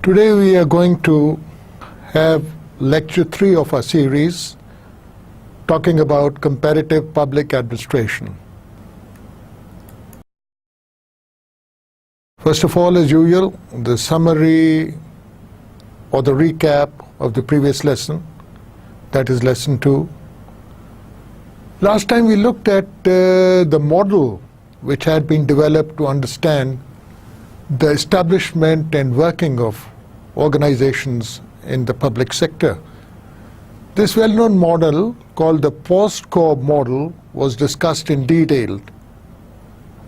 Today we are going to have lecture 3 of our series talking about comparative public administration. First of all, as usual, the summary or the recap of the previous lesson, that is lesson 2. Last time we looked at the model which had been developed to understand the establishment and working of organizations in the public sector. This well-known model, called the POSTCOB model, was discussed in detail.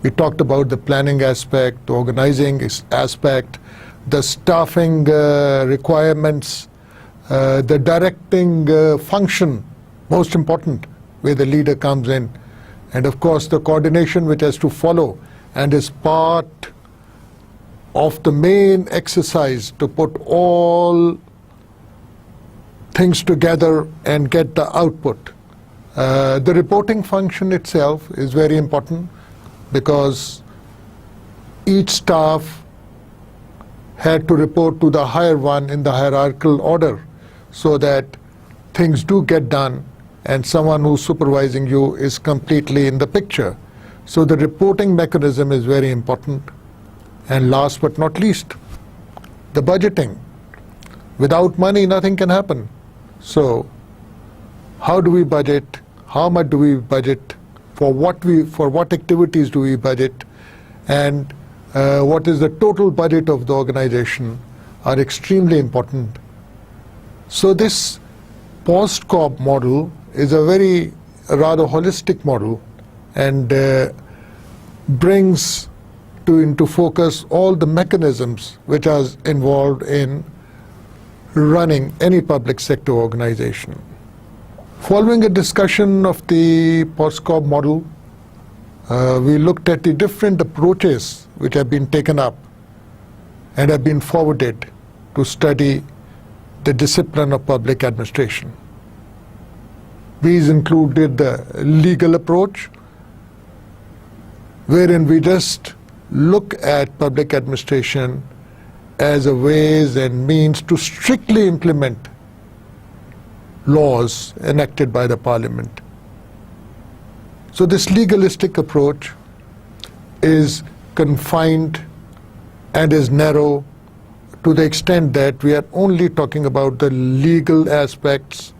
We talked about the planning aspect, the organizing aspect, the staffing requirements, the directing function, most important, where the leader comes in, and of course the coordination which has to follow and is part of the main exercise to put all things together and get the output. The reporting function itself is very important because each staff had to report to the higher one in the hierarchical order so that things do get done and someone who's supervising you is completely in the picture. So the reporting mechanism is very important. And last but not least, the budgeting. Without money, nothing can happen. So, how do we budget? How much do we budget? For what activities do we budget? And what is the total budget of the organization are extremely important. So this POSTCOB model is a rather holistic model and brings into focus all the mechanisms which are involved in running any public sector organization. Following a discussion of the POSTCOB model, we looked at the different approaches which have been taken up and have been forwarded to study the discipline of public administration. These included the legal approach, wherein we just look at public administration as a ways and means to strictly implement laws enacted by the parliament. So this legalistic approach is confined and is narrow to the extent that we are only talking about the legal aspects,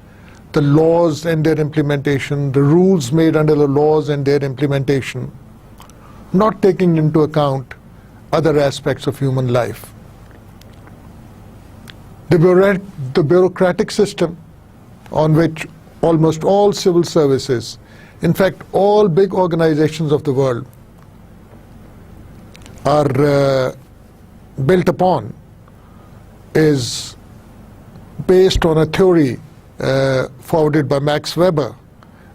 the laws and their implementation, the rules made under the laws and their implementation, not taking into account other aspects of human life. The bureaucratic system on which almost all civil services, in fact all big organizations of the world, are built upon is based on a theory forwarded by Max Weber,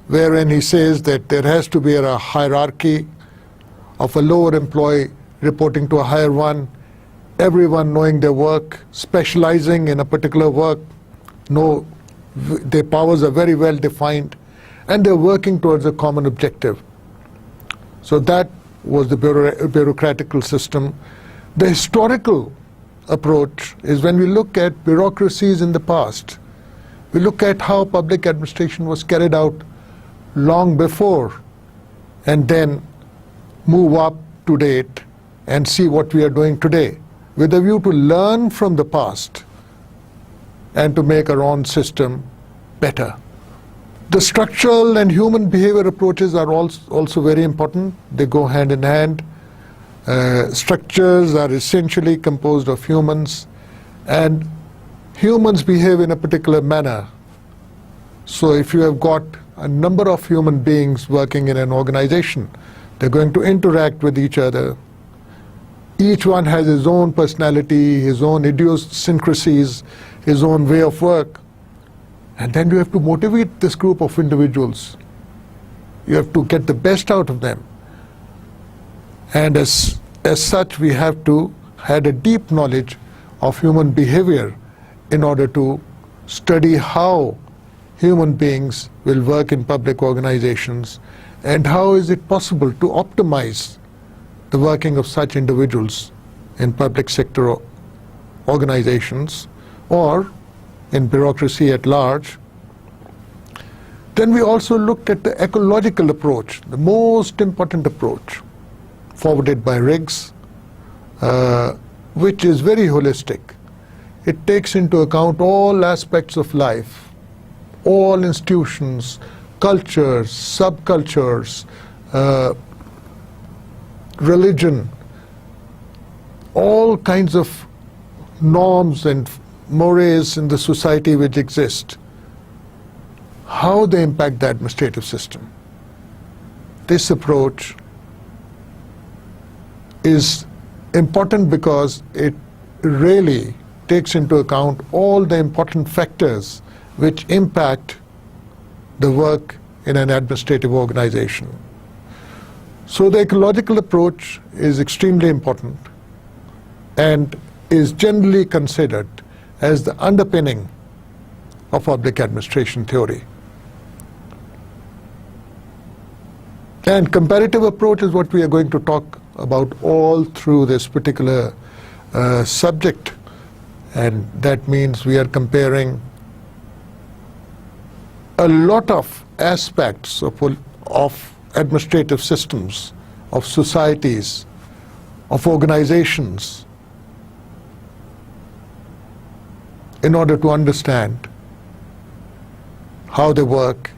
wherein he says that there has to be a hierarchy of a lower employee reporting to a higher one, everyone knowing their work, specializing in a particular work, their powers are very well defined, and they're working towards a common objective. So that was the bureaucratical system. The historical approach is when we look at bureaucracies in the past, we look at how public administration was carried out long before, and then move up to date and see what we are doing today, with a view to learn from the past and to make our own system better. The structural and human behavior approaches are also very important. They go hand in hand. Structures are essentially composed of humans, and humans behave in a particular manner. So if you have got a number of human beings working in an organization, they're going to interact with each other. Each one has his own personality, his own idiosyncrasies, his own way of work. And then you have to motivate this group of individuals. You have to get the best out of them. And as such, we have to have a deep knowledge of human behavior in order to study how human beings will work in public organizations and how is it possible to optimize the working of such individuals in public sector organizations or in bureaucracy at large. Then we also looked at the ecological approach, the most important approach forwarded by Riggs, which is very holistic. It takes into account all aspects of life, all institutions, cultures, subcultures, religion, all kinds of norms and mores in the society which exist, how they impact the administrative system. This approach is important because it really takes into account all the important factors which impact the work in an administrative organization. So the ecological approach is extremely important and is generally considered as the underpinning of public administration theory. And comparative approach is what we are going to talk about all through this particular subject, and that means we are comparing a lot of aspects of administrative systems, of societies, of organizations, in order to understand how they work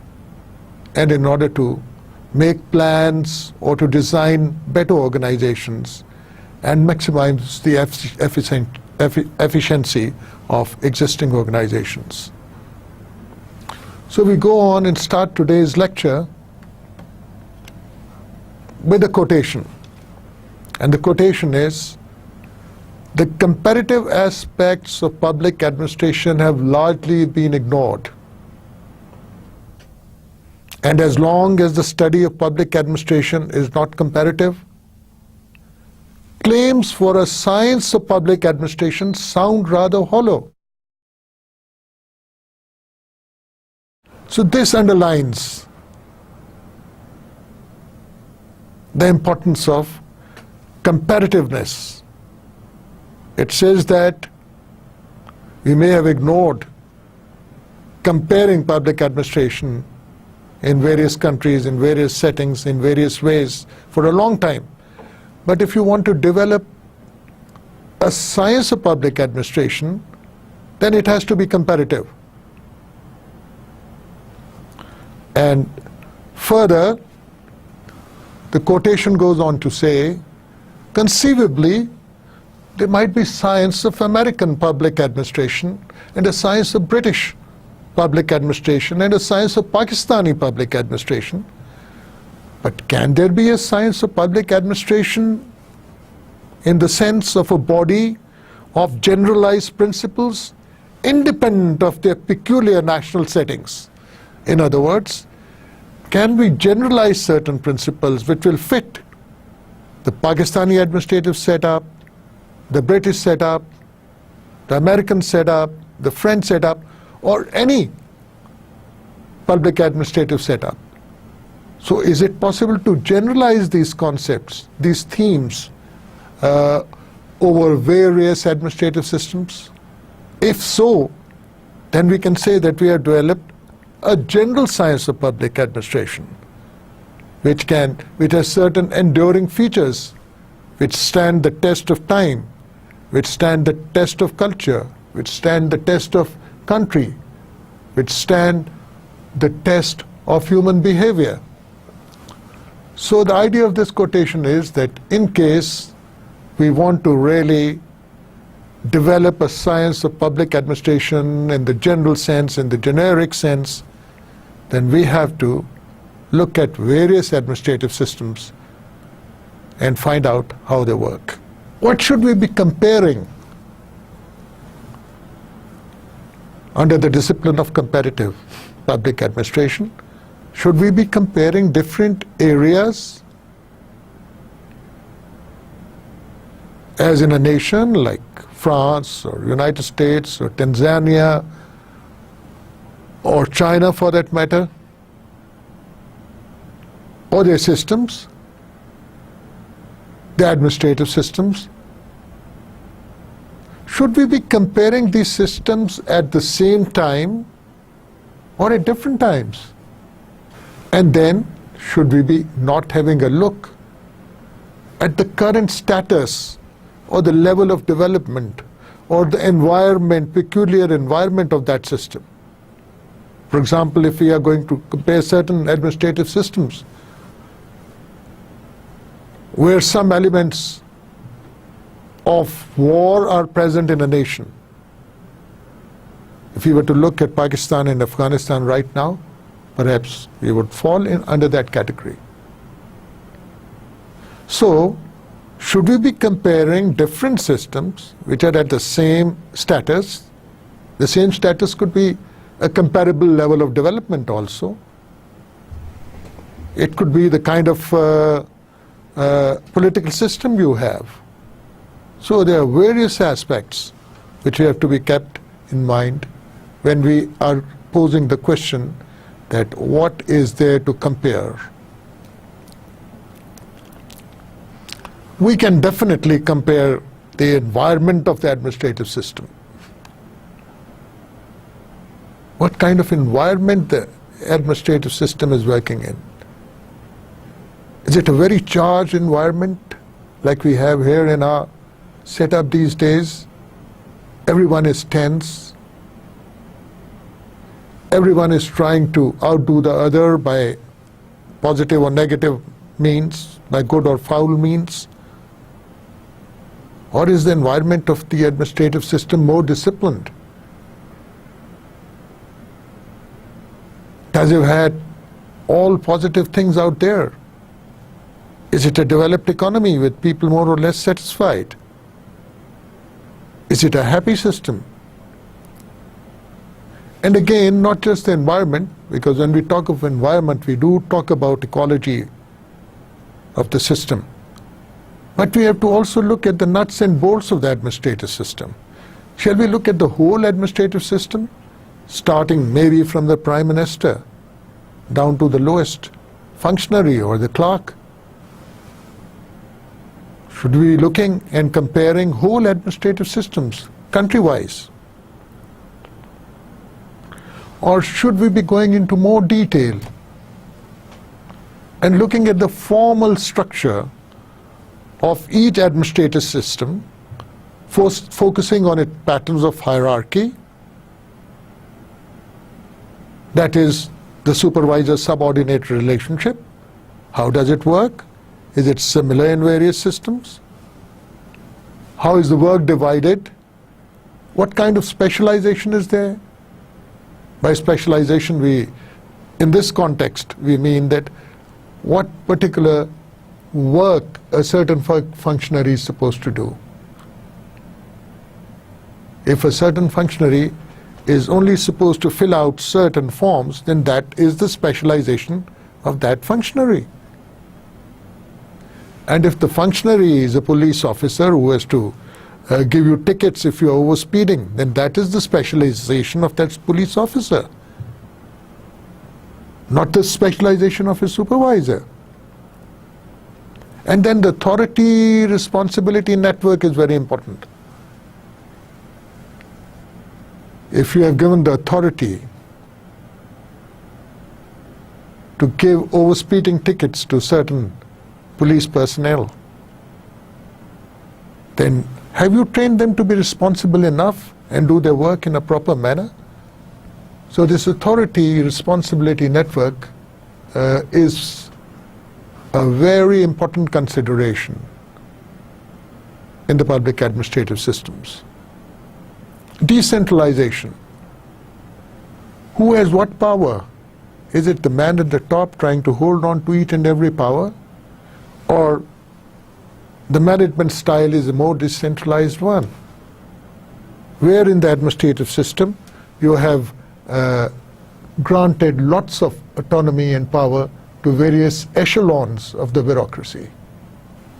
and in order to make plans or to design better organizations and maximize the efficiency of existing organizations. So we go on and start today's lecture with a quotation. And the quotation is, "The comparative aspects of public administration have largely been ignored. And as long as the study of public administration is not comparative, claims for a science of public administration sound rather hollow." So this underlines the importance of comparativeness. It says that we may have ignored comparing public administration in various countries, in various settings, in various ways for a long time. But if you want to develop a science of public administration, then it has to be comparative. And further, the quotation goes on to say, conceivably, there might be science of American public administration and a science of British public administration and a science of Pakistani public administration. But can there be a science of public administration in the sense of a body of generalized principles independent of their peculiar national settings? In other words, can we generalize certain principles which will fit the Pakistani administrative setup, the British setup, the American setup, the French setup, or any public administrative setup? So is it possible to generalize these concepts, these themes, over various administrative systems? If so, then we can say that we have developed a general science of public administration, which has certain enduring features, which stand the test of time, which stand the test of culture, which stand the test of country, which stand the test of human behavior. So the idea of this quotation is that in case we want to really develop a science of public administration in the general sense, in the generic sense, then we have to look at various administrative systems and find out how they work. What should we be comparing? under the discipline of comparative public administration, should we be comparing different areas as in a nation like France or United States or Tanzania or China for that matter, or their systems, the administrative systems? Should we be comparing these systems at the same time or at different times? And then, should we be not having a look at the current status or the level of development or the environment, peculiar environment of that system? For example, if we are going to compare certain administrative systems where some elements of war are present in a nation. If you were to look at Pakistan and Afghanistan right now, perhaps we would fall in under that category. So, should we be comparing different systems which are at the same status? The same status could be a comparable level of development also. It could be the kind of political system you have. So there are various aspects which have to be kept in mind when we are posing the question that what is there to compare. We can definitely compare the environment of the administrative system. What kind of environment the administrative system is working in? Is it a very charged environment like we have here in our setup these days? Everyone is tense. Everyone is trying to outdo the other by positive or negative means, by good or foul means. Or is the environment of the administrative system more disciplined? Does it have all positive things out there? Is it a developed economy with people more or less satisfied? Is it a happy system? And again, not just the environment, because when we talk of environment, we do talk about ecology of the system. But we have to also look at the nuts and bolts of the administrative system. Shall we look at the whole administrative system, starting maybe from the Prime Minister down to the lowest functionary or the clerk? Should we be looking and comparing whole administrative systems country-wise? Or should we be going into more detail and looking at the formal structure of each administrative system, focusing on its patterns of hierarchy, that is the supervisor-subordinate relationship? How does it work? Is it similar in various systems? How is the work divided? What kind of specialization is there? By specialization, in this context, we mean that what particular work a certain functionary is supposed to do. If a certain functionary is only supposed to fill out certain forms, then that is the specialization of that functionary. And if the functionary is a police officer who has to give you tickets if you are over-speeding, then that is the specialization of that police officer, not the specialization of his supervisor. And then the authority responsibility network is very important. If you have given the authority to give over-speeding tickets to certain police personnel, then have you trained them to be responsible enough and do their work in a proper manner? So this authority responsibility network is a very important consideration in the public administrative systems. Decentralization. Who has what power? Is it the man at the top trying to hold on to each and every power? Or the management style is a more decentralized one, where in the administrative system you have granted lots of autonomy and power to various echelons of the bureaucracy.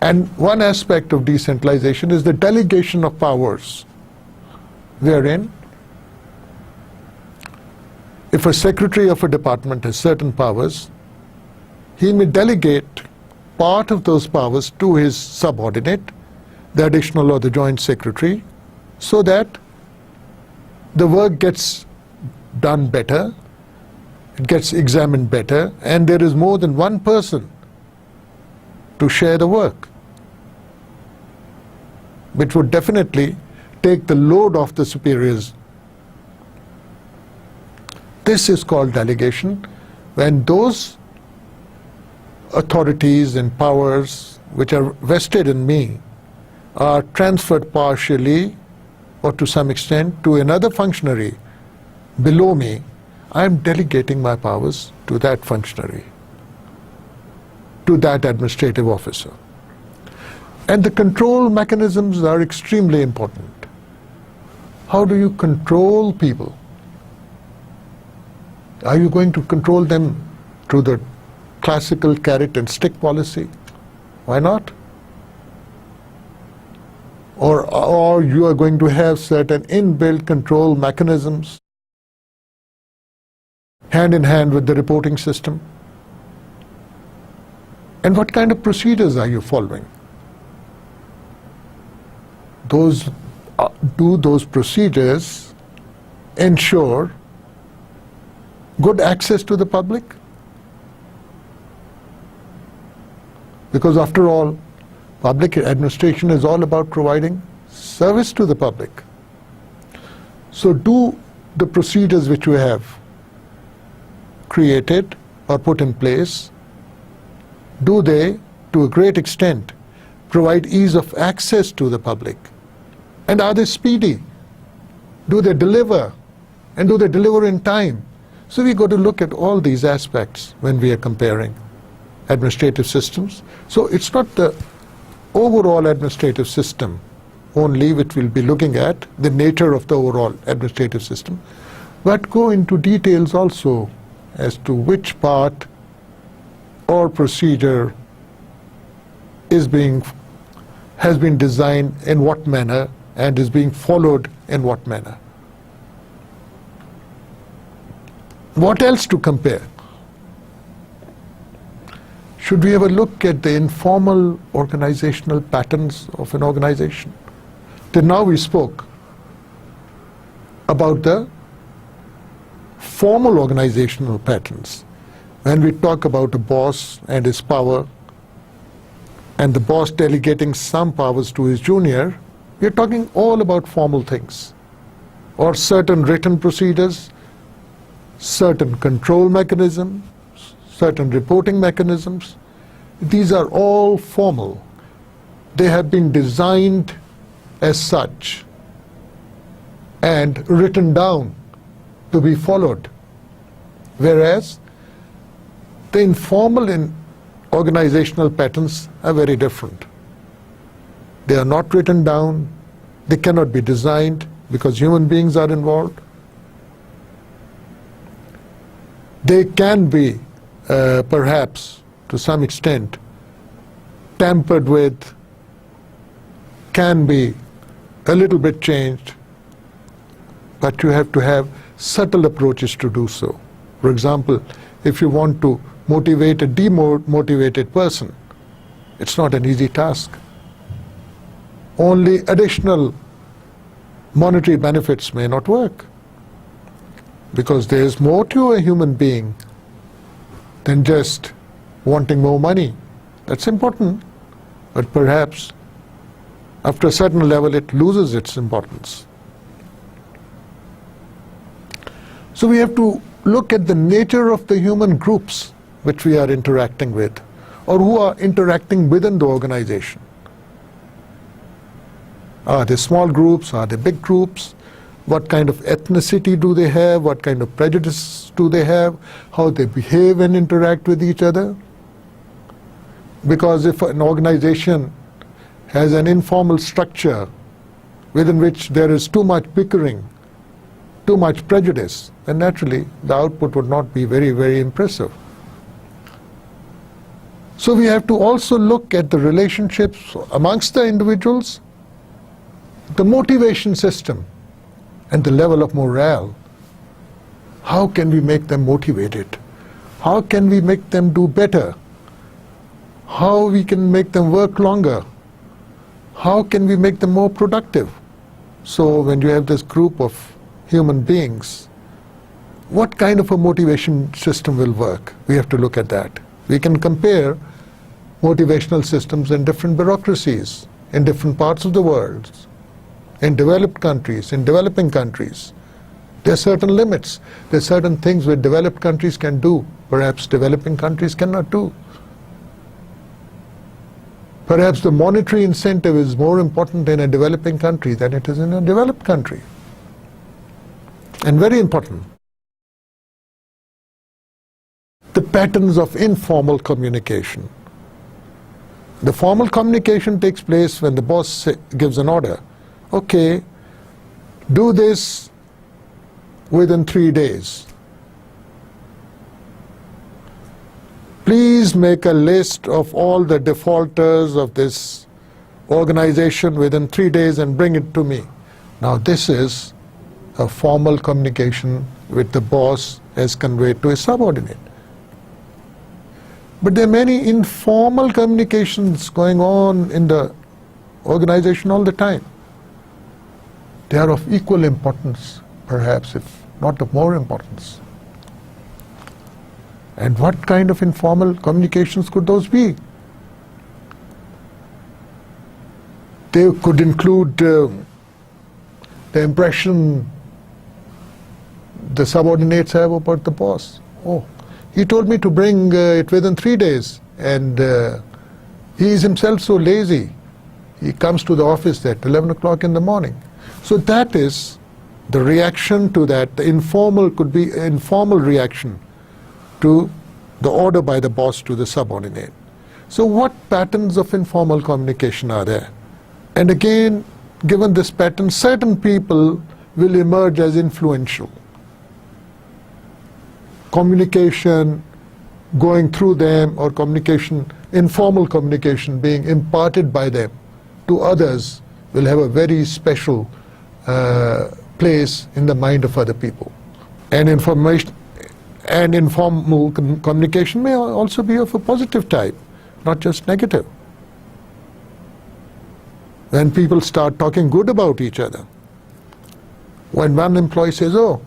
And one aspect of decentralization is the delegation of powers, wherein if a secretary of a department has certain powers, he may delegate part of those powers to his subordinate, the additional or the joint secretary, so that the work gets done better, it gets examined better, and there is more than one person to share the work, which would definitely take the load off the superiors. This is called delegation, when those authorities and powers which are vested in me are transferred partially or to some extent to another functionary below me. I am delegating my powers to that functionary, to that administrative officer. And the control mechanisms are extremely important. How do you control people? Are you going to control them through the classical carrot and stick policy? Why not? Or you are going to have certain inbuilt control mechanisms hand in hand with the reporting system? And what kind of procedures are you following? Do those procedures ensure good access to the public? Because after all, public administration is all about providing service to the public. So do the procedures which we have created or put in place, do they, to a great extent, provide ease of access to the public? And are they speedy? Do they deliver? And do they deliver in time? So we've got to look at all these aspects when we are comparing administrative systems. So it's not the overall administrative system only which we'll be looking at, the nature of the overall administrative system, but go into details also as to which part or procedure has been designed in what manner and is being followed in what manner. What else to compare? Should we ever look at the informal organizational patterns of an organization? Till now we spoke about the formal organizational patterns. When we talk about a boss and his power, and the boss delegating some powers to his junior, we're talking all about formal things, or certain written procedures, certain control mechanisms, certain reporting mechanisms. These are all formal. They have been designed as such and written down to be followed. Whereas the informal and organizational patterns are very different. They are not written down, they cannot be designed because human beings are involved. They can be perhaps to some extent tampered with, can be a little bit changed, but you have to have subtle approaches to do so. For example, if you want to motivate a demotivated person, it's not an easy task. Only additional monetary benefits may not work, because there is more to a human being than just wanting more money. That's important, but perhaps after a certain level it loses its importance. So we have to look at the nature of the human groups which we are interacting with, or who are interacting within the organization. Are they small groups? Are they big groups? What kind of ethnicity do they have? What kind of prejudice do they have? How they behave and interact with each other? Because if an organization has an informal structure within which there is too much bickering too much prejudice, then naturally the output would not be very, very impressive. So we have to also look at the relationships amongst the individuals, the motivation system, and the level of morale. How can we make them motivated? How can we make them do better? How we can make them work longer? How can we make them more productive? So when you have this group of human beings, what kind of a motivation system will work? We have to look at that. We can compare motivational systems in different bureaucracies, in different parts of the world, in developed countries, in developing countries. There are certain limits. There are certain things that developed countries can do, perhaps developing countries cannot do. Perhaps the monetary incentive is more important in a developing country than it is in a developed country. And very important, the patterns of informal communication. The formal communication takes place when the boss gives an order. Okay, do this within 3 days. Please make a list of all the defaulters of this organization within 3 days and bring it to me. Now this is a formal communication which the boss has conveyed to his subordinate. But there are many informal communications going on in the organization all the time. They are of equal importance, perhaps, if not of more importance. And what kind of informal communications could those be? They could include the impression the subordinates have about the boss. Oh, he told me to bring it within 3 days, and he is himself so lazy. He comes to the office at 11 o'clock in the morning. So that is the reaction to that. The informal could be informal reaction to the order by the boss to the subordinate. So what patterns of informal communication are there? And again, given this pattern, certain people will emerge as influential. Communication going through them, or communication, informal communication being imparted by them to others, will have a very special place in the mind of other people. And information and informal communication may also be of a positive type, not just negative. When people start talking good about each other, when one employee says, "Oh,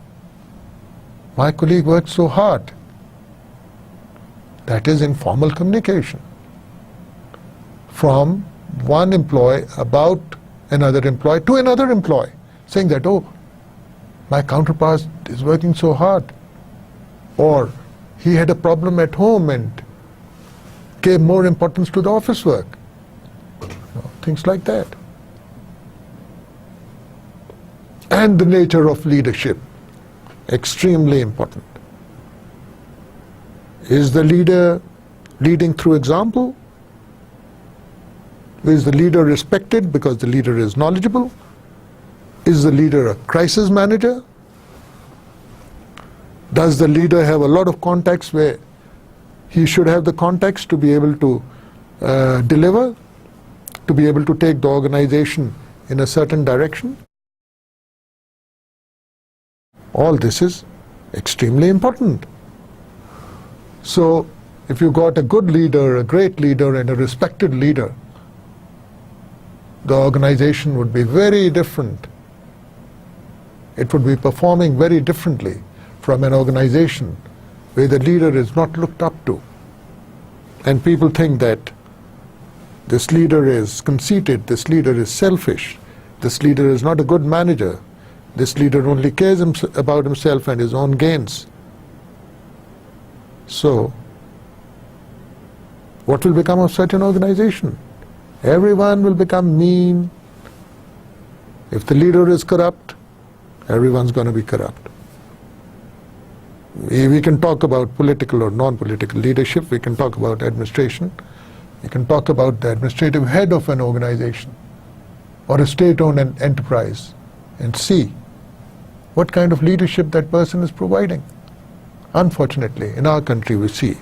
my colleague worked so hard," that is informal communication from one employee about another employee to another employee, saying that, "Oh, my counterpart is working so hard," or "he had a problem at home and gave more importance to the office work." Things like that. And the nature of leadership, extremely important. Is the leader leading through example? Is the leader respected because the leader is knowledgeable? Is the leader a crisis manager? Does the leader have a lot of contacts where he should have the contacts to be able to deliver, to be able to take the organization in a certain direction? All this is extremely important. So if you got a good leader, a great leader, and a respected leader, the organization would be very different. It would be performing very differently from an organization where the leader is not looked up to. And people think that this leader is conceited, this leader is selfish, this leader is not a good manager, this leader only cares about himself and his own gains. So, what will become of such an organization? Everyone will become mean. If the leader is corrupt, everyone's going to be corrupt. We can talk about political or non-political leadership, we can talk about administration, we can talk about the administrative head of an organization or a state-owned enterprise, and see what kind of leadership that person is providing. Unfortunately, in our country we see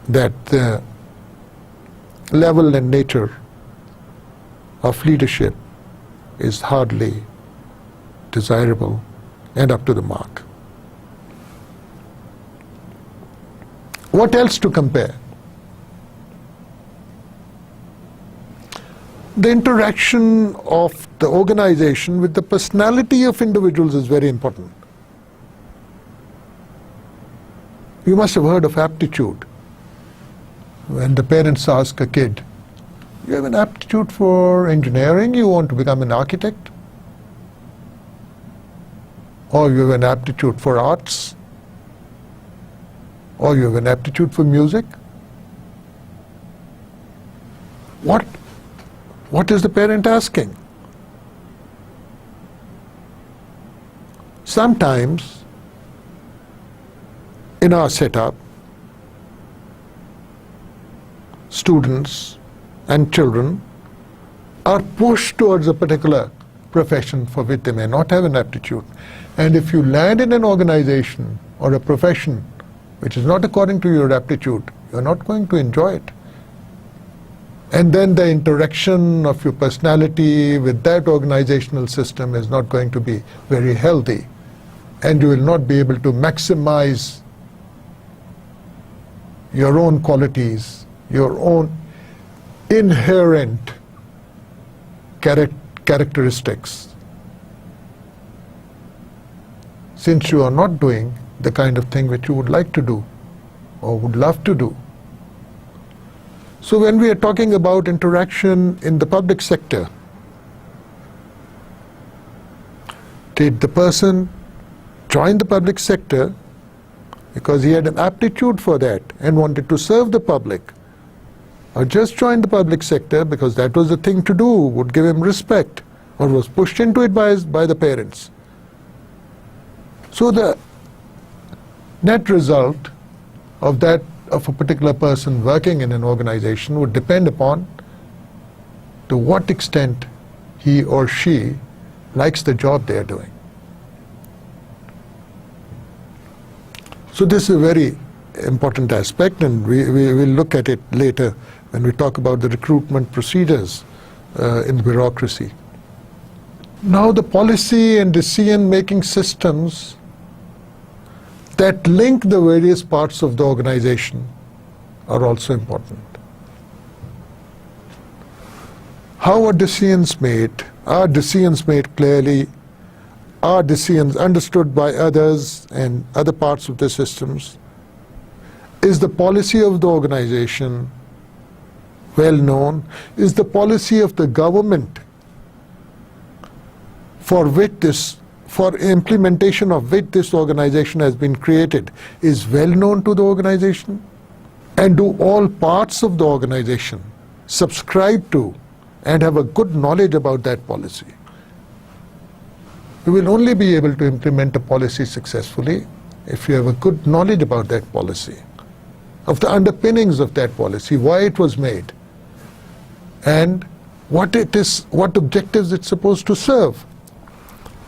that the level and nature of leadership is hardly desirable and up to the mark. What else to compare? The interaction of the organization with the personality of individuals is very important. You must have heard of aptitude. When the parents ask a kid, you have an aptitude for engineering, you want to become an architect? Or you have an aptitude for arts? Or you have an aptitude for music? What is the parent asking? Sometimes in our setup, students and children are pushed towards a particular profession for which they may not have an aptitude. And if you land in an organization or a profession which is not according to your aptitude, you're not going to enjoy it. And then the interaction of your personality with that organizational system is not going to be very healthy. And you will not be able to maximize your own qualities, your own inherent characteristics, since you are not doing the kind of thing which you would like to do or would love to do. So when we are talking about interaction in the public sector, did the person join the public sector because he had an aptitude for that and wanted to serve the public, or just joined the public sector because that was the thing to do, would give him respect, or was pushed into it by the parents? So the net result of a particular person working in an organization would depend upon to what extent he or she likes the job they are doing. So this is a very important aspect, and we will look at it later when we talk about the recruitment procedures in the bureaucracy. Now the policy and decision-making systems that link the various parts of the organization are also important. How are decisions made? Are decisions made clearly? Are decisions understood by others and other parts of the systems? Is the policy of the organization well known? Is the policy of the government for implementation of which this organization has been created is well known to the organization? And do all parts of the organization subscribe to and have a good knowledge about that policy? You will only be able to implement a policy successfully if you have a good knowledge about that policy, of the underpinnings of that policy, why it was made, and what objectives it's supposed to serve.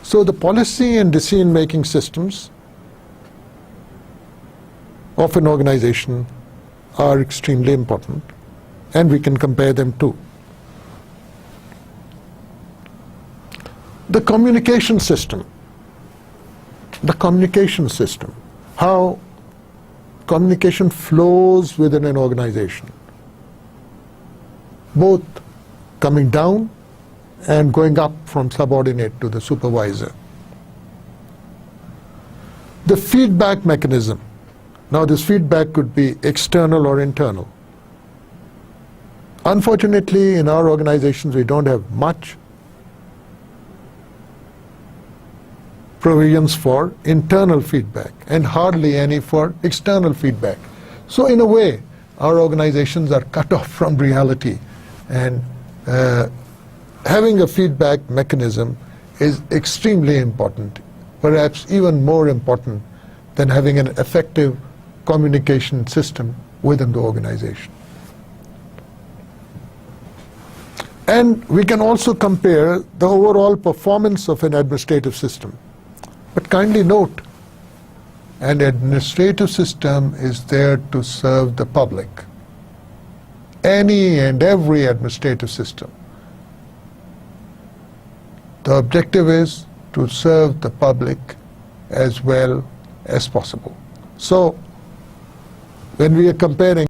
So the policy and decision-making systems of an organization are extremely important, and we can compare them too. The communication system, how communication flows within an organization, both coming down and going up from subordinate to the supervisor. The feedback mechanism. Now this feedback could be external or internal. Unfortunately, in our organizations we don't have much provisions for internal feedback and hardly any for external feedback. So in a way, our organizations are cut off from reality, and having a feedback mechanism is extremely important, perhaps even more important than having an effective communication system within the organization. And we can also compare the overall performance of an administrative system. But kindly note, an administrative system is there to serve the public. Any and every administrative system. The objective is to serve the public as well as possible. So, when we are comparing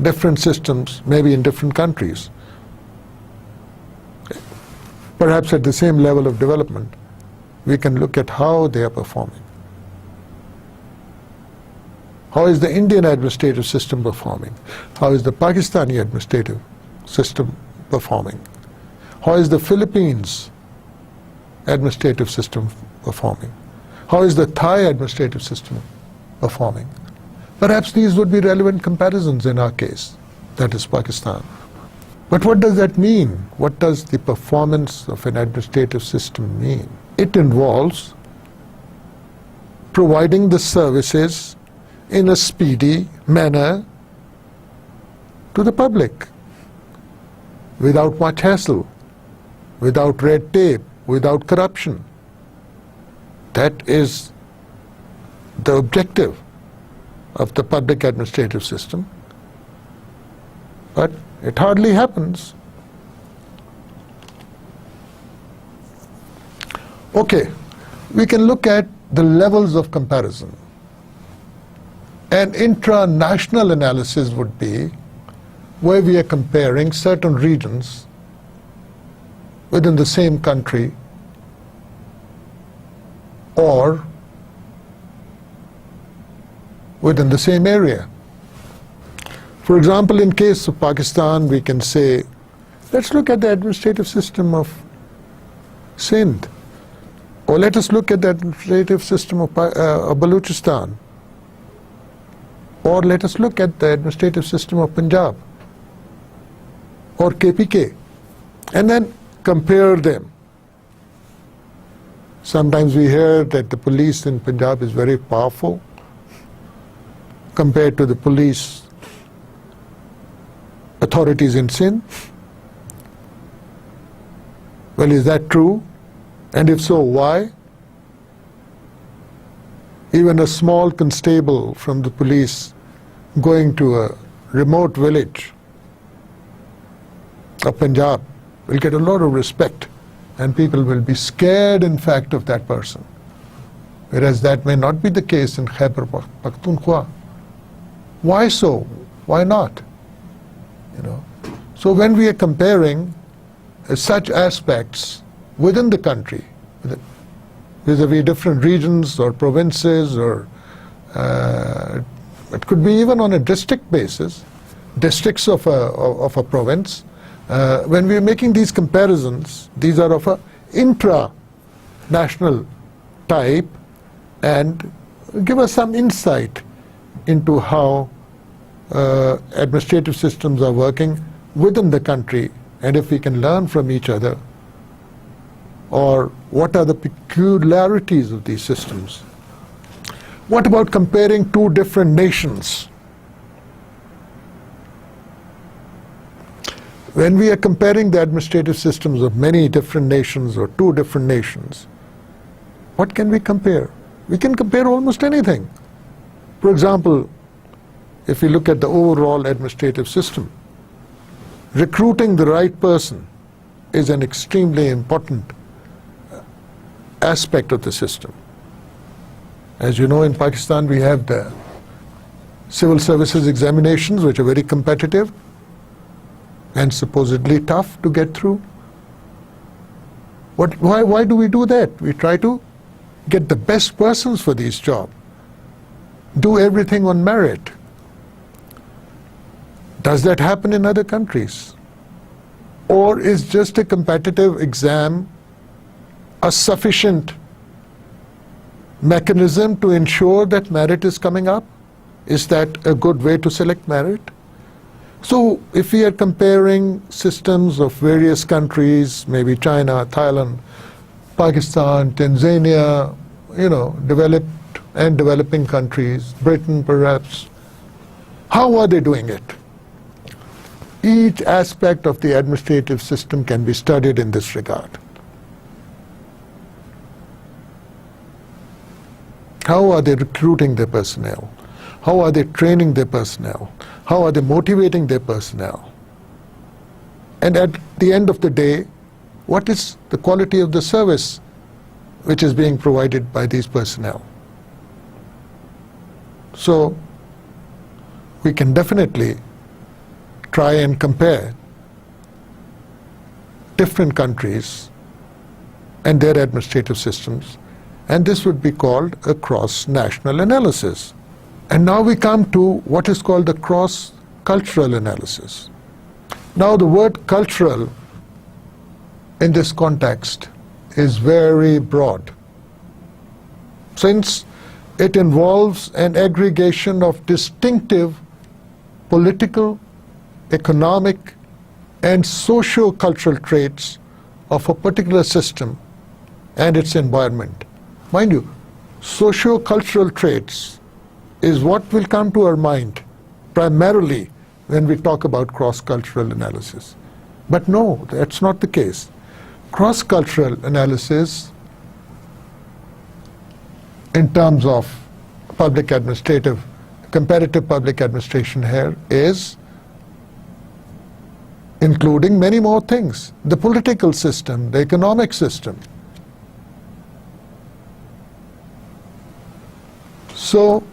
different systems, maybe in different countries, perhaps at the same level of development, we can look at how they are performing. How is the Indian administrative system performing? How is the Pakistani administrative system performing? How is the Philippines administrative system performing? How is the Thai administrative system performing? Perhaps these would be relevant comparisons in our case, that is Pakistan. But what does that mean? What does the performance of an administrative system mean? It involves providing the services in a speedy manner to the public, without much hassle, without red tape, without corruption. That is the objective of the public administrative system. But it hardly happens. Okay, we can look at the levels of comparison. An intra-national analysis would be where we are comparing certain regions within the same country or within the same area. For example, in case of Pakistan, we can say, let's look at the administrative system of Sindh, or let us look at the administrative system of Balochistan, or let us look at the administrative system of Punjab or KPK, and then compare them. Sometimes we hear that the police in Punjab is very powerful compared to the police authorities in Sindh. Well, is that true? And if so, why? Even a small constable from the police going to a remote village of Punjab will get a lot of respect, and people will be scared, in fact, of that person. Whereas that may not be the case in Khyber Pakhtunkhwa. Why so? Why not? So when we are comparing such aspects within the country, vis-a-vis different regions or provinces, or it could be even on a district basis, districts of a province, when we are making these comparisons, these are of a intra-national type and give us some insight into how administrative systems are working within the country, and if we can learn from each other, or what are the peculiarities of these systems. What about comparing two different nations? When we are comparing the administrative systems of many different nations or two different nations, what can we compare? We can compare almost anything. For example, if we look at the overall administrative system, recruiting the right person is an extremely important aspect of the system. As you know, in Pakistan we have the civil services examinations, which are very competitive and supposedly tough to get through. Why do we do that? We try to get the best persons for these jobs, do everything on merit. Does that happen in other countries? Or is just a competitive exam a sufficient mechanism to ensure that merit is coming up? Is that a good way to select merit? So if we are comparing systems of various countries, maybe China, Thailand, Pakistan, Tanzania, developed and developing countries, Britain perhaps, how are they doing it? Each aspect of the administrative system can be studied in this regard. How are they recruiting their personnel? How are they training their personnel? How are they motivating their personnel? And at the end of the day, what is the quality of the service which is being provided by these personnel? So we can definitely try and compare different countries and their administrative systems, and this would be called a cross-national analysis. And now we come to what is called the cross-cultural analysis. Now the word cultural in this context is very broad, since it involves an aggregation of distinctive political, economic, and socio-cultural traits of a particular system and its environment. Mind you, socio-cultural traits is what will come to our mind primarily when we talk about cross-cultural analysis. But no, that's not the case. Cross-cultural analysis in terms of comparative public administration here is including many more things: the political system, the economic system. So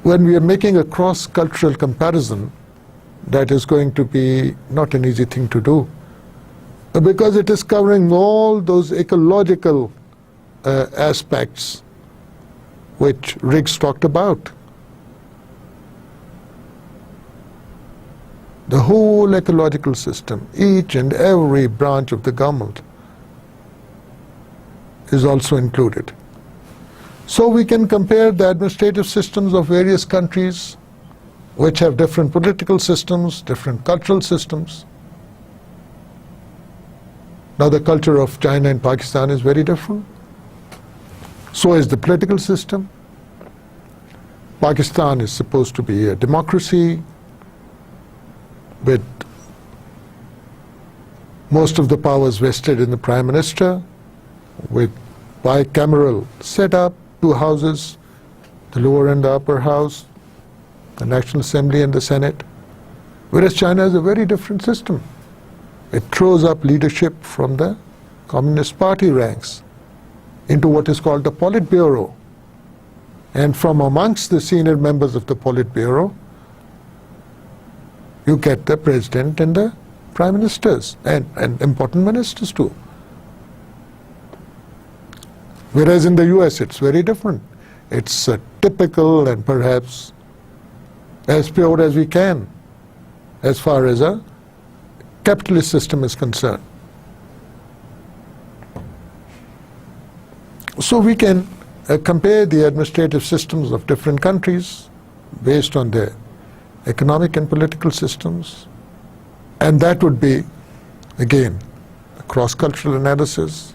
when we are making a cross-cultural comparison, that is going to be not an easy thing to do, because it is covering all those ecological aspects which Riggs talked about. The whole ecological system, each and every branch of the government is also included. So we can compare the administrative systems of various countries which have different political systems, different cultural systems. Now the culture of China and Pakistan is very different. So is the political system. Pakistan is supposed to be a democracy with most of the powers vested in the Prime Minister, with bicameral setup, two houses, the lower and the upper house, the National Assembly and the Senate. Whereas China is a very different system. It throws up leadership from the Communist Party ranks into what is called the Politburo. And from amongst the senior members of the Politburo, you get the president and the prime ministers and important ministers too. Whereas in the US it's very different. It's typical and perhaps as pure as we can as far as a capitalist system is concerned. So we can compare the administrative systems of different countries based on their economic and political systems, and that would be, again, a cross-cultural analysis,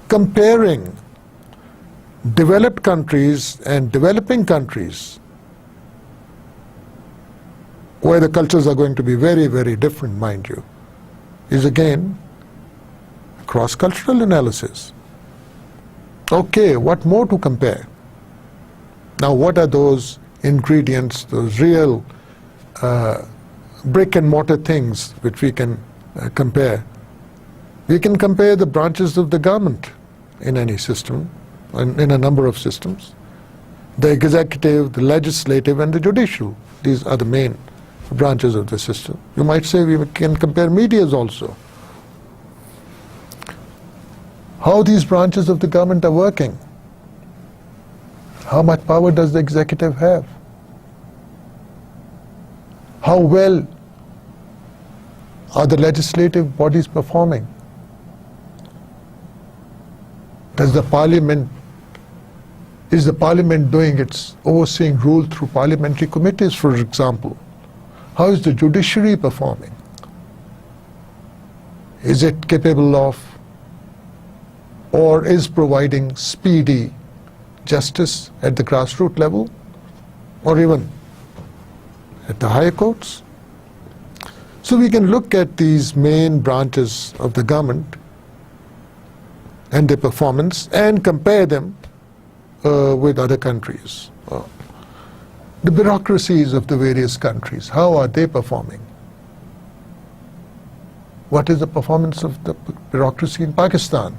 comparing developed countries and developing countries where the cultures are going to be very, very different, mind you, is again a cross-cultural analysis. Okay, what more to compare? Now, what are those ingredients, those real brick and mortar things which we can compare? We can compare the branches of the government in any system, in a number of systems. The executive, the legislative, and the judicial. These are the main branches of the system. You might say we can compare medias also. How these branches of the government are working. How much power does the executive have? How well are the legislative bodies performing? Is the parliament doing its overseeing rule through parliamentary committees, for example? How is the judiciary performing? Is it capable of or is providing speedy justice at the grassroots level or even at the higher courts? So we can look at these main branches of the government and their performance and compare them with other countries. The bureaucracies of the various countries, how are they performing? What is the performance of the bureaucracy in Pakistan?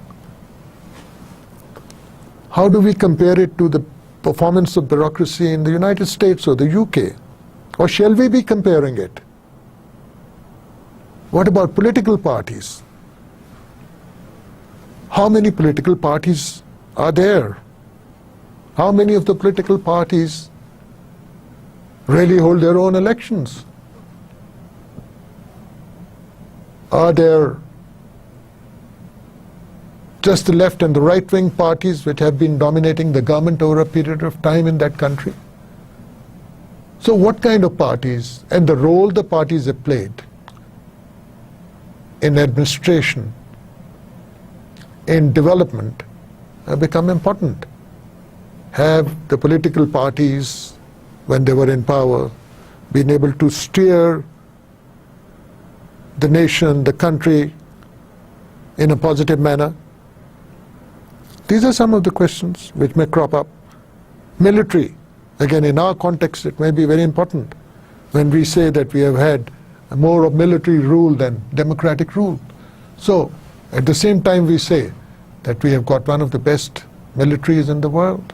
How do we compare it to the performance of bureaucracy in the United States or the UK? Or shall we be comparing it? What about political parties? How many political parties are there? How many of the political parties really hold their own elections? Are there just the left and the right-wing parties which have been dominating the government over a period of time in that country? So what kind of parties and the role the parties have played in administration, in development, have become important. Have the political parties, when they were in power, been able to steer the nation, the country, in a positive manner? These are some of the questions which may crop up. Military, again, in our context, it may be very important when we say that we have had more of military rule than democratic rule. So, at the same time, we say that we have got one of the best militaries in the world.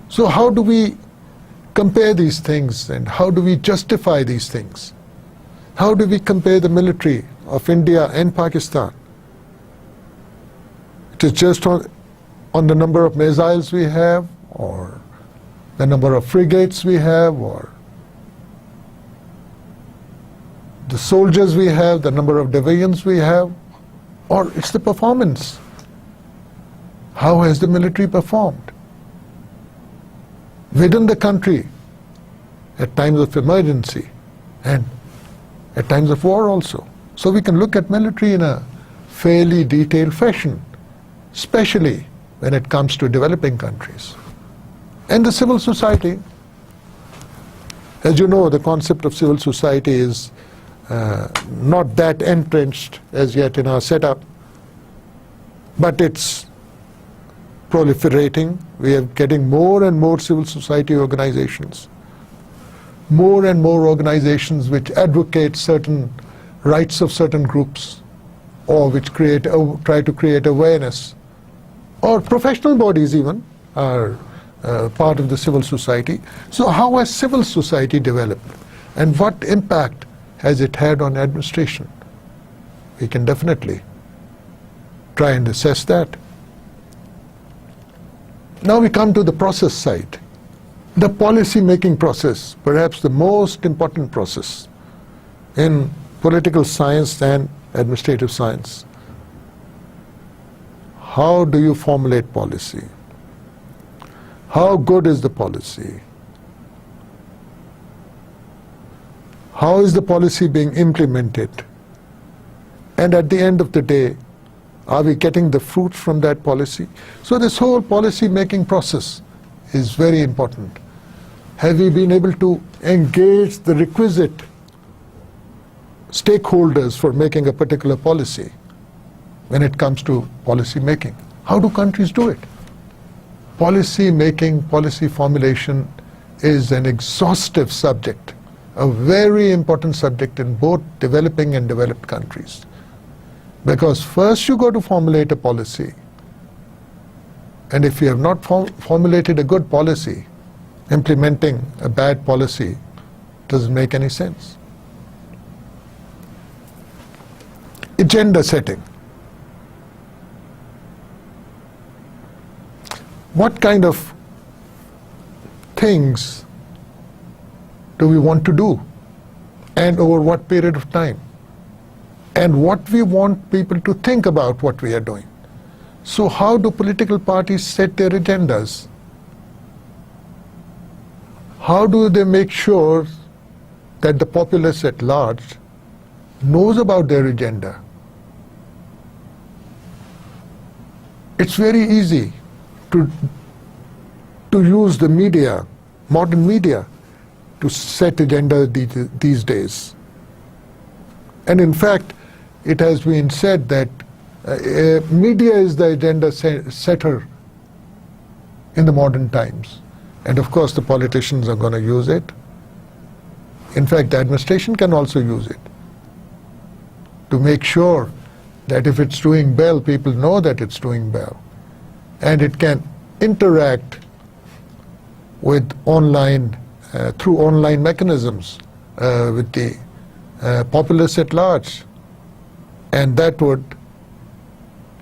So how do we compare these things, and how do we justify these things? How do we compare the military of India and Pakistan? It is just on the number of missiles we have, or the number of frigates we have, or the soldiers we have, the number of divisions we have, or it's the performance. How has the military performed? Within the country, at times of emergency, and at times of war also. So we can look at military in a fairly detailed fashion, especially when it comes to developing countries. And the civil society, as you know, the concept of civil society is not that entrenched as yet in our setup, but it's proliferating. We are getting more and more civil society organizations, more and more organizations which advocate certain rights of certain groups, or which try to create awareness, or professional bodies even are part of the civil society. So how has civil society developed, and what impact has it had on administration? We can definitely try and assess that. Now we come to the process side. The policy-making process, perhaps the most important process in political science and administrative science. How do you formulate policy? How good is the policy? How is the policy being implemented? And at the end of the day, are we getting the fruits from that policy? So this whole policy-making process is very important. Have we been able to engage the requisite stakeholders for making a particular policy when it comes to policy making? How do countries do it? Policy making, policy formulation is an exhaustive subject, a very important subject in both developing and developed countries. Because first you got to formulate a policy, and if you have not formulated a good policy, implementing a bad policy doesn't make any sense. Agenda setting. What kind of things do we want to do, and over what period of time, and what we want people to think about what we are doing? So how do political parties set their agendas? How do they make sure that the populace at large knows about their agenda? It's very easy to use the media, modern media, to set agenda these days. And in fact, it has been said that media is the agenda setter in the modern times. And of course the politicians are going to use it. In fact, the administration can also use it to make sure that if it's doing well, people know that it's doing well. And it can interact with online, through online mechanisms with the populace at large. And that would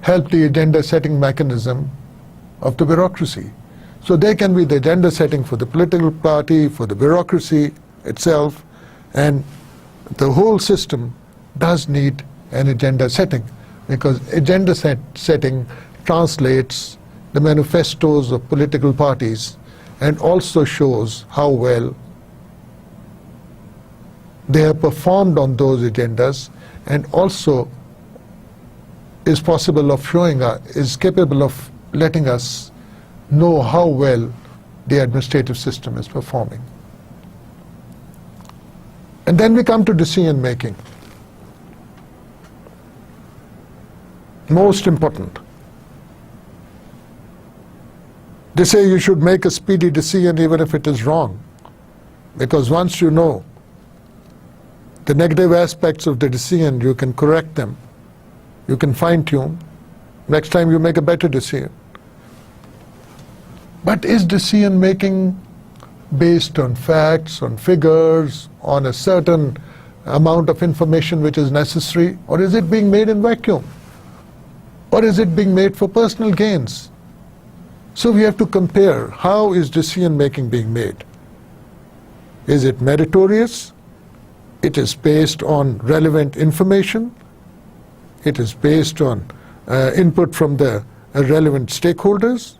help the agenda setting mechanism of the bureaucracy. So they can be the agenda setting for the political party, for the bureaucracy itself, and the whole system does need an agenda setting, because agenda setting translates the manifestos of political parties and also shows how well they have performed on those agendas, and also is possible of showing is capable of letting us know how well the administrative system is performing. And then we come to decision making. Most important. They say you should make a speedy decision even if it is wrong, because once you know the negative aspects of the decision, you can correct them, you can fine-tune. Next time you make a better decision. But is decision making based on facts, on figures, on a certain amount of information which is necessary, or is it being made in vacuum? Or is it being made for personal gains? So we have to compare, how is decision making being made? Is it meritorious? It is based on relevant information. It is based on input from the relevant stakeholders.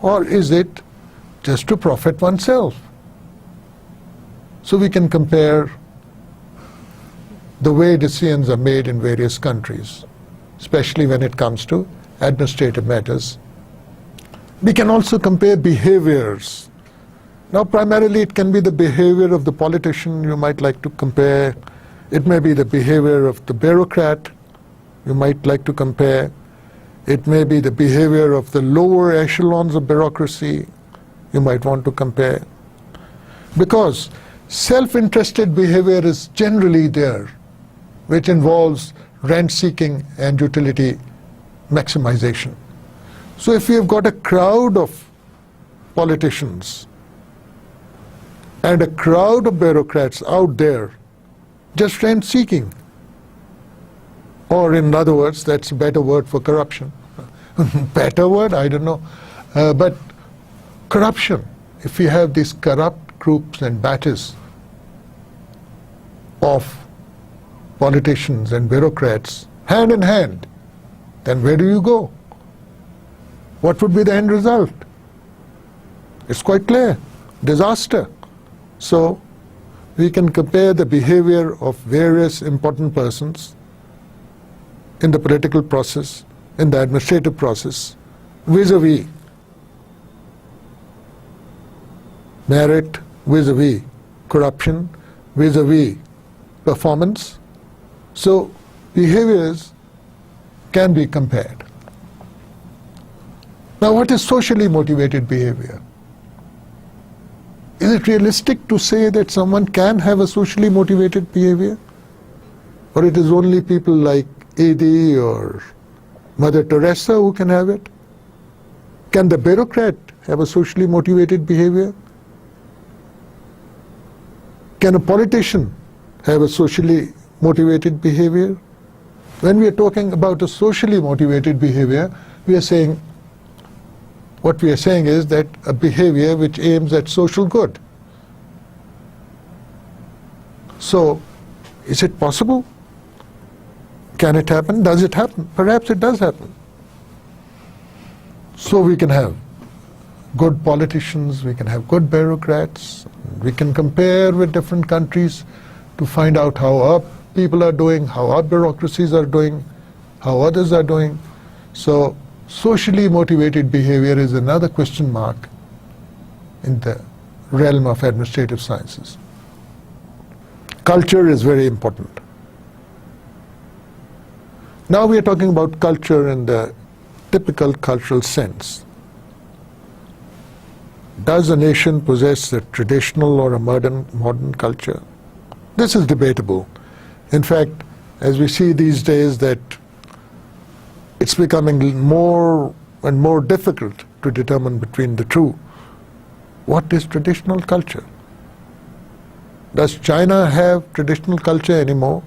Or is it just to profit oneself? So we can compare the way decisions are made in various countries, especially when it comes to administrative matters. We can also compare behaviors. Now primarily it can be the behavior of the politician you might like to compare. It may be the behavior of the bureaucrat you might like to compare. It may be the behavior of the lower echelons of bureaucracy you might want to compare. Because self-interested behavior is generally there, which involves rent-seeking and utility maximization. So if we have got a crowd of politicians and a crowd of bureaucrats out there just rent-seeking, or in other words, that's a better word for corruption. Better word? I don't know. But corruption, if we have these corrupt groups and batches of politicians and bureaucrats hand in hand, then where do you go? What would be the end result? It's quite clear. Disaster. So we can compare the behavior of various important persons in the political process, in the administrative process, vis-a-vis merit, vis-a-vis corruption, vis-a-vis performance. So behaviors can be compared. Now what is socially motivated behavior? Is it realistic to say that someone can have a socially motivated behavior? Or it is only people like Edhi or Mother Teresa who can have it? Can the bureaucrat have a socially motivated behavior? Can a politician have a socially motivated behavior? When we are talking about a socially motivated behavior, we are saying, what we are saying is that a behavior which aims at social good. So, is it possible? Can it happen? Does it happen? Perhaps it does happen. So we can have good politicians, we can have good bureaucrats, we can compare with different countries to find out how our people are doing, how our bureaucracies are doing, how others are doing. So socially motivated behavior is another question mark in the realm of administrative sciences. Culture is very important. Now we are talking about culture in the typical cultural sense. Does a nation possess a traditional or a modern culture? This is debatable. In fact, as we see these days that it's becoming more and more difficult to determine between the two. What is traditional culture? Does China have traditional culture anymore?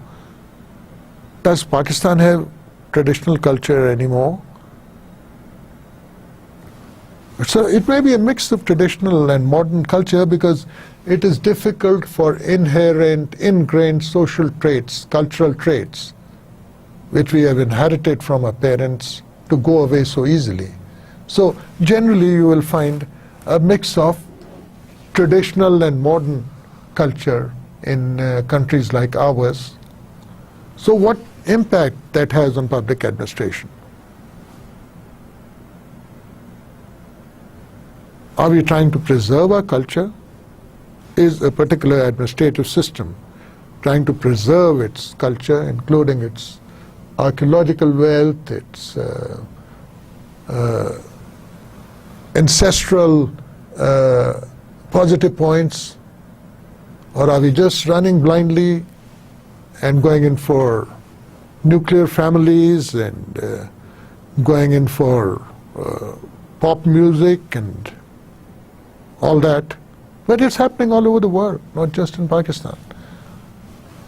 Does Pakistan have traditional culture anymore? So it may be a mix of traditional and modern culture because it is difficult for inherent, ingrained social traits, cultural traits, which we have inherited from our parents, to go away so easily. So generally you will find a mix of traditional and modern culture in countries like ours. So what impact that has on public administration? Are we trying to preserve our culture? Is a particular administrative system trying to preserve its culture, including its archaeological wealth, its ancestral positive points? Or are we just running blindly and going in for nuclear families and going in for pop music and all that? But it's happening all over the world, not just in Pakistan.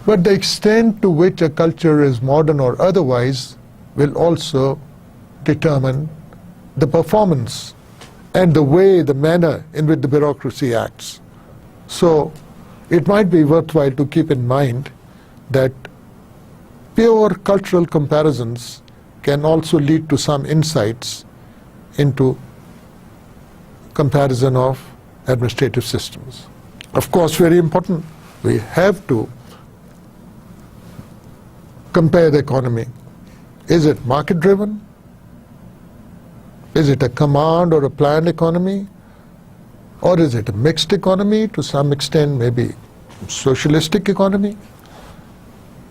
But the extent to which a culture is modern or otherwise will also determine the performance and the way, the manner in which the bureaucracy acts. So it might be worthwhile to keep in mind that pure cultural comparisons can also lead to some insights into comparison of administrative systems. Of course, very important, we have to compare the economy. Is it market-driven? Is it a command or a planned economy? Or is it a mixed economy, to some extent maybe socialistic economy?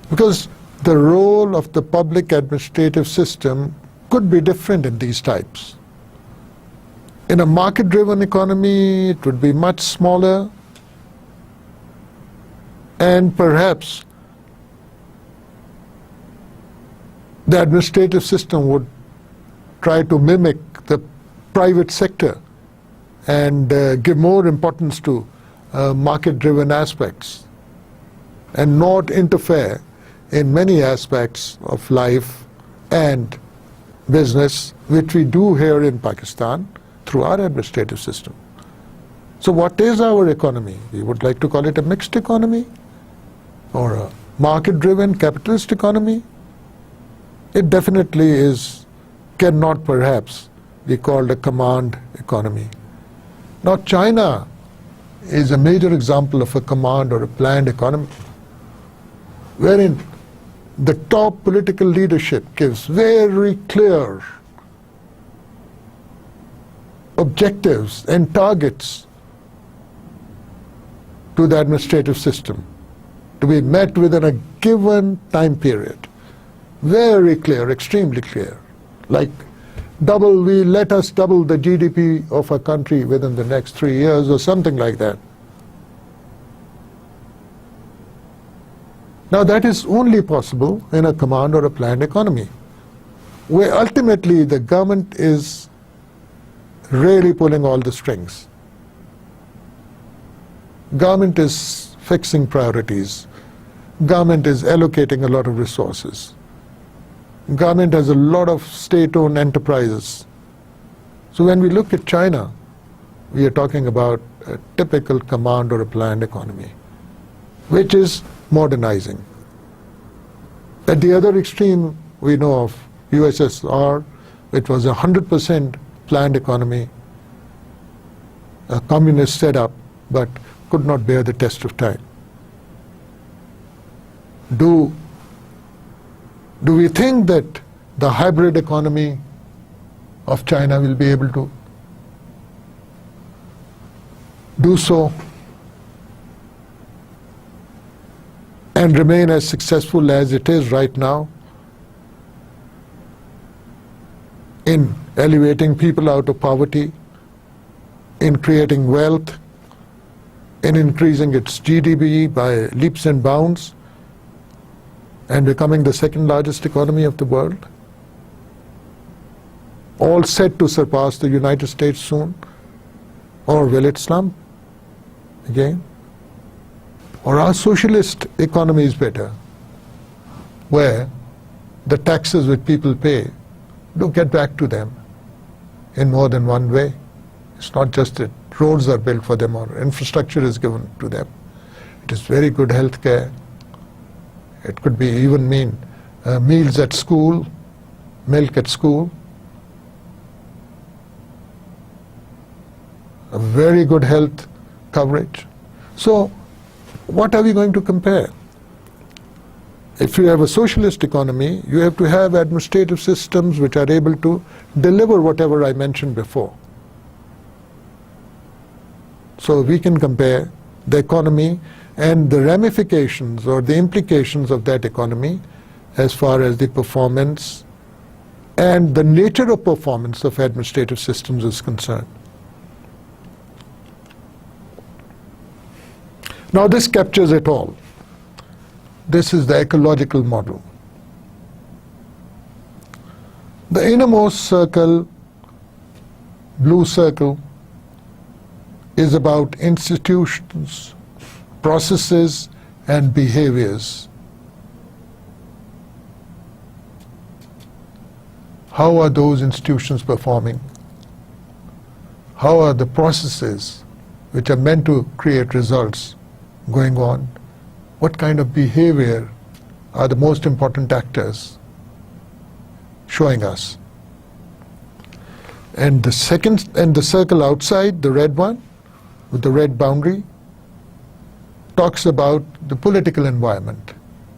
Because the role of the public administrative system could be different in these types. In a market-driven economy, it would be much smaller, and perhaps the administrative system would try to mimic the private sector and give more importance to market-driven aspects and not interfere in many aspects of life and business, which we do here in Pakistan through our administrative system. So what is our economy? We would like to call it a mixed economy or a market-driven capitalist economy. It definitely cannot perhaps be called a command economy. Now China is a major example of a command or a planned economy, wherein the top political leadership gives very clear objectives and targets to the administrative system to be met within a given time period. Very clear, extremely clear. Like let us double the GDP of a country within the next 3 years or something like that. Now that is only possible in a command or a planned economy, where ultimately the government is really pulling all the strings. Government is fixing priorities. Government is allocating a lot of resources. Government has a lot of state-owned enterprises. So when we look at China, we are talking about a typical command or a planned economy, which is modernizing. At the other extreme, we know of USSR, which was 100% planned economy, a communist setup, but could not bear the test of time. Do we think that the hybrid economy of China will be able to do so and remain as successful as it is right now in elevating people out of poverty, in creating wealth, in increasing its GDP by leaps and bounds, and becoming the second largest economy of the world, all set to surpass the United States soon? Or will it slump again? Or our socialist economy is better, where the taxes which people pay do get back to them in more than one way? It's not just that roads are built for them or infrastructure is given to them. It is very good health care. It could be even mean meals at school, milk at school, a very good health coverage. So what are we going to compare? If you have a socialist economy, you have to have administrative systems which are able to deliver whatever I mentioned before. So we can compare the economy and the ramifications or the implications of that economy as far as the performance and the nature of performance of administrative systems is concerned. Now this captures it all. This is the ecological model. The innermost circle, blue circle, is about institutions, processes, and behaviors. How are those institutions performing? How are the processes which are meant to create results going on? What kind of behavior are the most important actors showing us? And the second, and the circle outside, the red one, with the red boundary, talks about the political environment.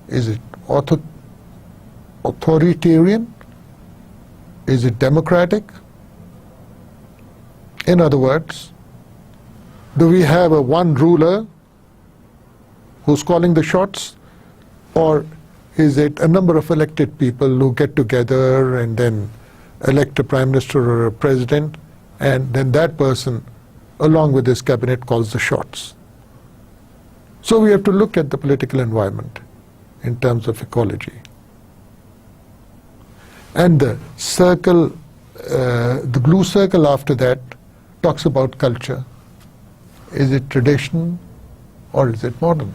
Is it authoritarian? Is it democratic? In other words, do we have a one ruler who's calling the shots, or is it a number of elected people who get together and then elect a prime minister or a president, and then that person along with his cabinet calls the shots? So we have to look at the political environment in terms of ecology. And the circle, the blue circle after that talks about culture. Is it tradition or is it modern?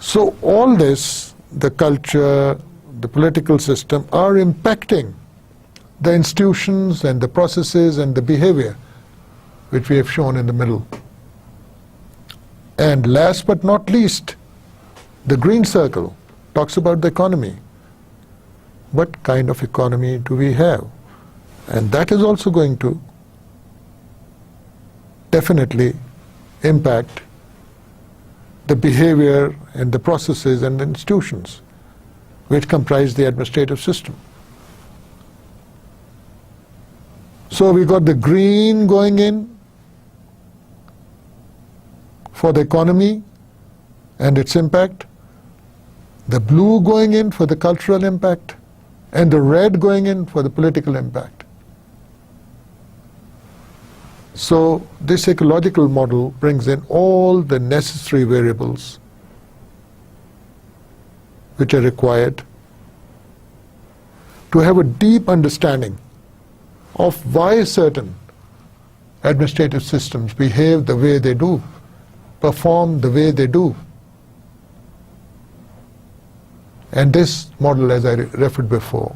So all this, the culture, the political system, are impacting the institutions and the processes and the behavior which we have shown in the middle. And last but not least, the green circle talks about the economy. What kind of economy do we have? And that is also going to definitely impact the behavior and the processes and the institutions which comprise the administrative system. So we got the green going in for the economy and its impact, the blue going in for the cultural impact, and the red going in for the political impact. So this ecological model brings in all the necessary variables which are required to have a deep understanding of why certain administrative systems behave the way they do, perform the way they do. And this model, as I referred before,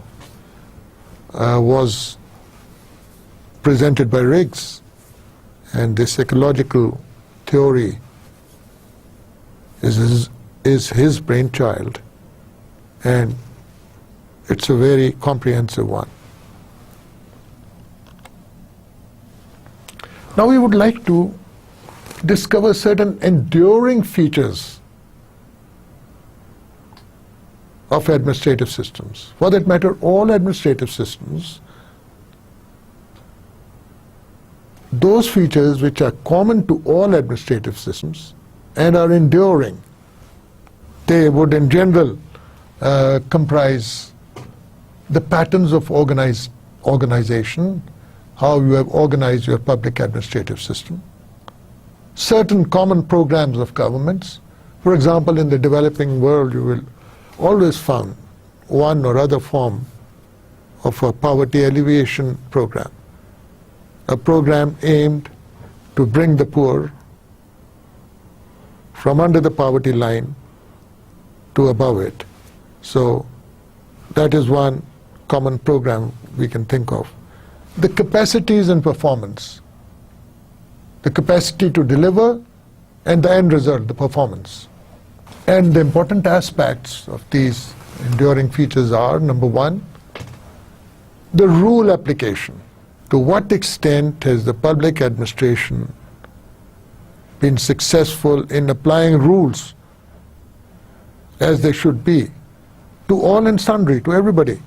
was presented by Riggs. And this ecological theory is his brainchild. And it's a very comprehensive one. Now we would like to discover certain enduring features of administrative systems. For that matter, all administrative systems, those features which are common to all administrative systems and are enduring, they would in general comprise the patterns of organization, how you have organized your public administrative system. Certain common programs of governments. For example, in the developing world, you will always find one or other form of a poverty alleviation program, a program aimed to bring the poor from under the poverty line to above it. So that is one common program we can think of. The capacities and performance, the capacity to deliver and the end result, the performance. And the important aspects of these enduring features are, number one, the rule application. To what extent has the public administration been successful in applying rules as they should be to all and sundry, to everybody?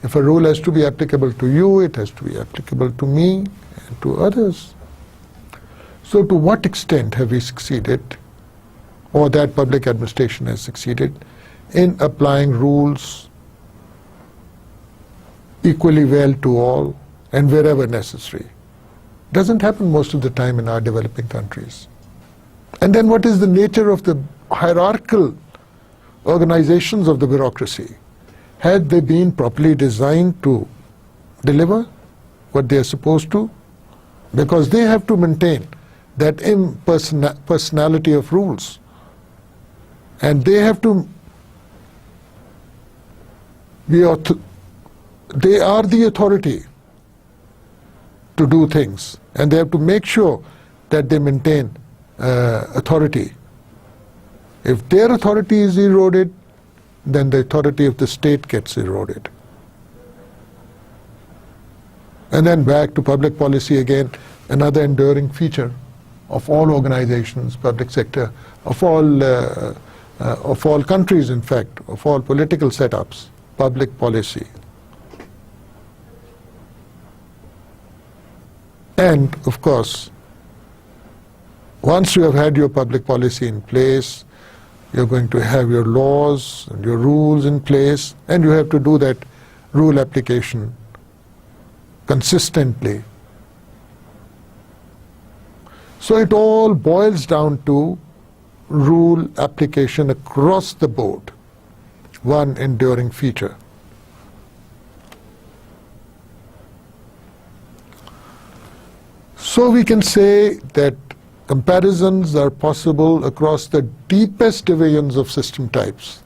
If a rule has to be applicable to you, it has to be applicable to me and to others. So to what extent have we succeeded, or that public administration has succeeded, in applying rules equally well to all and wherever necessary? Doesn't happen most of the time in our developing countries. And then what is the nature of the hierarchical organizations of the bureaucracy? Had they been properly designed to deliver what they are supposed to? Because they have to maintain that impersonality of rules. And they have to be they are the authority to do things, and they have to make sure that they maintain authority. If their authority is eroded, then the authority of the state gets eroded. And then back to public policy again, another enduring feature of all organizations, public sector, of all countries, in fact, of all political setups, public policy. And of course, once you have had your public policy in place, you're going to have your laws and your rules in place, and you have to do that rule application consistently. So it all boils down to rule application across the board, one enduring feature. So we can say that comparisons are possible across the deepest divisions of system types,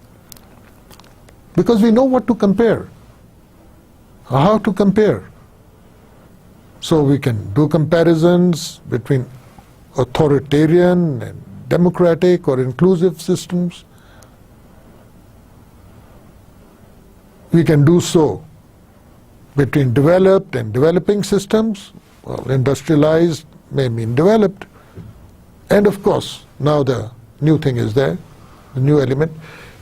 because we know what to compare, how to compare. So we can do comparisons between authoritarian and democratic or inclusive systems. We can do so between developed and developing systems. Well, industrialized may mean developed. And of course, now the new thing is there, the new element,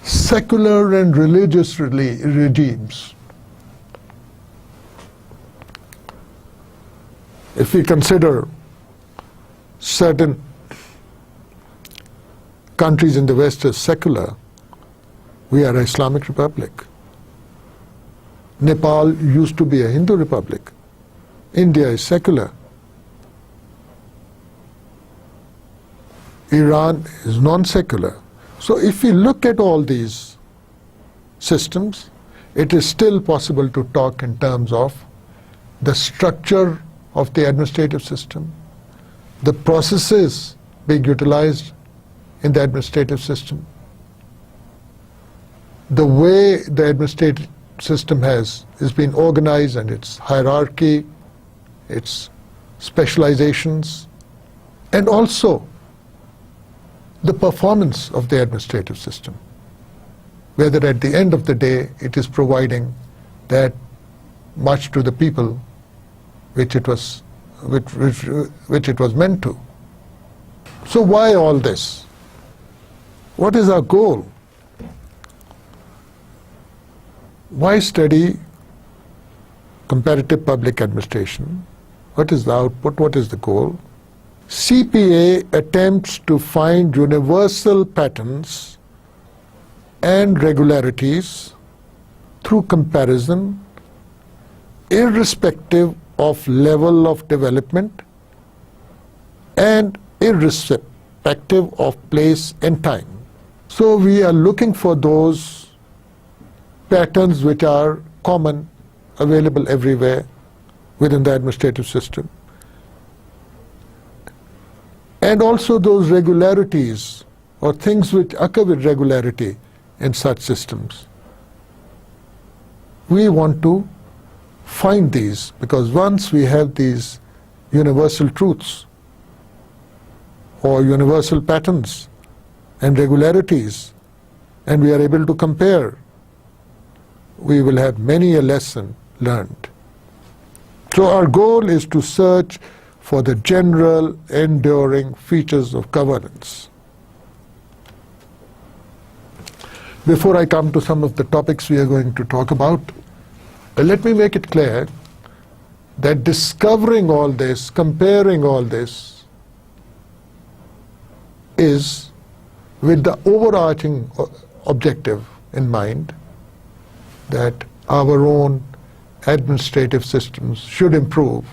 secular and religious regimes. If we consider certain countries in the West as secular, we are an Islamic republic. Nepal used to be a Hindu republic. India is secular. Iran is non-secular. So if we look at all these systems, it is still possible to talk in terms of the structure of the administrative system, the processes being utilized in the administrative system, the way the administrative system is being organized and its hierarchy, its specializations, and also the performance of the administrative system, whether at the end of the day it is providing that much to the people which it was meant to. So why all this? What is our goal? Why study comparative public administration? What is the output? What is the goal? CPA attempts to find universal patterns and regularities through comparison, irrespective of level of development and irrespective of place and time. So we are looking for those patterns which are common, available everywhere within the administrative system, and also those regularities or things which occur with regularity in such systems. We want to find these, because once we have these universal truths or universal patterns and regularities, and we are able to compare, we will have many a lesson learned. So our goal is to search for the general, enduring features of governance. Before I come to some of the topics we are going to talk about, let me make it clear that discovering all this, comparing all this, is with the overarching objective in mind that our own administrative systems should improve.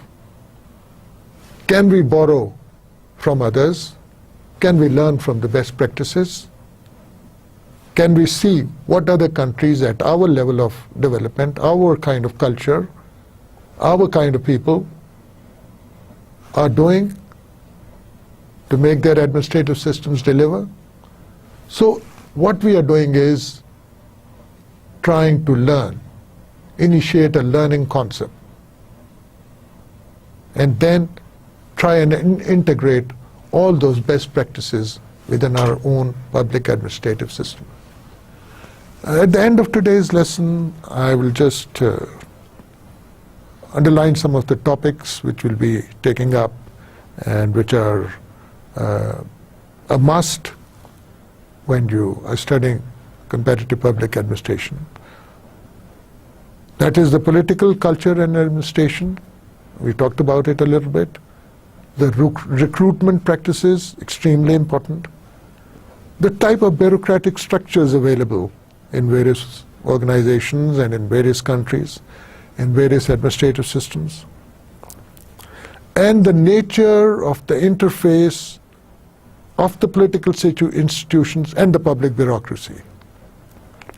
Can we borrow from others? Can we learn from the best practices? Can we see what other countries at our level of development, our kind of culture, our kind of people are doing to make their administrative systems deliver? So what we are doing is trying to learn, initiate a learning concept, and then try and integrate all those best practices within our own public administrative system. At the end of today's lesson, I will just underline some of the topics which we'll be taking up and which are a must when you are studying competitive public administration. That is the political culture and administration. We talked about it a little bit. The recruitment practices, extremely important. The type of bureaucratic structures available in various organizations and in various countries, in various administrative systems. And the nature of the interface of the political institutions and the public bureaucracy.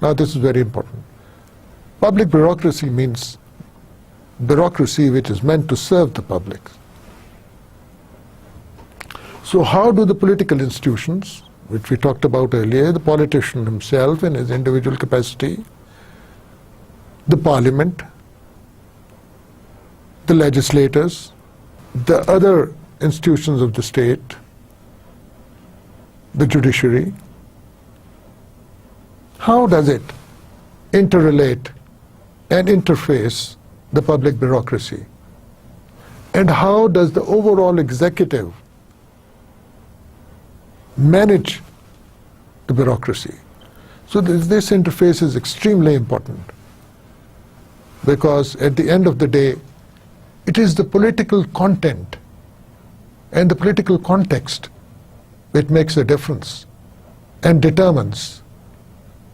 Now this is very important. Public bureaucracy means bureaucracy which is meant to serve the public. So how do the political institutions, which we talked about earlier, the politician himself in his individual capacity, the parliament, the legislators, the other institutions of the state, the judiciary, how does it interrelate and interface the public bureaucracy? And how does the overall executive manage the bureaucracy? So this interface is extremely important, because at the end of the day, it is the political content and the political context which makes a difference and determines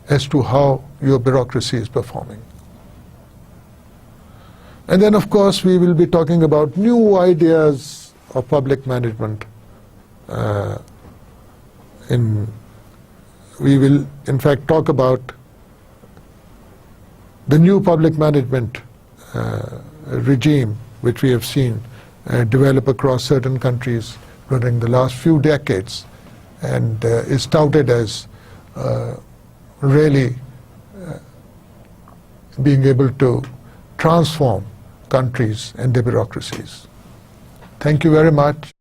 as to how your bureaucracy is performing. And then, of course, we will be talking about new ideas of public management. We will, in fact, talk about the new public management regime which we have seen develop across certain countries during the last few decades, and is touted as really being able to transform countries and their bureaucracies. Thank you very much.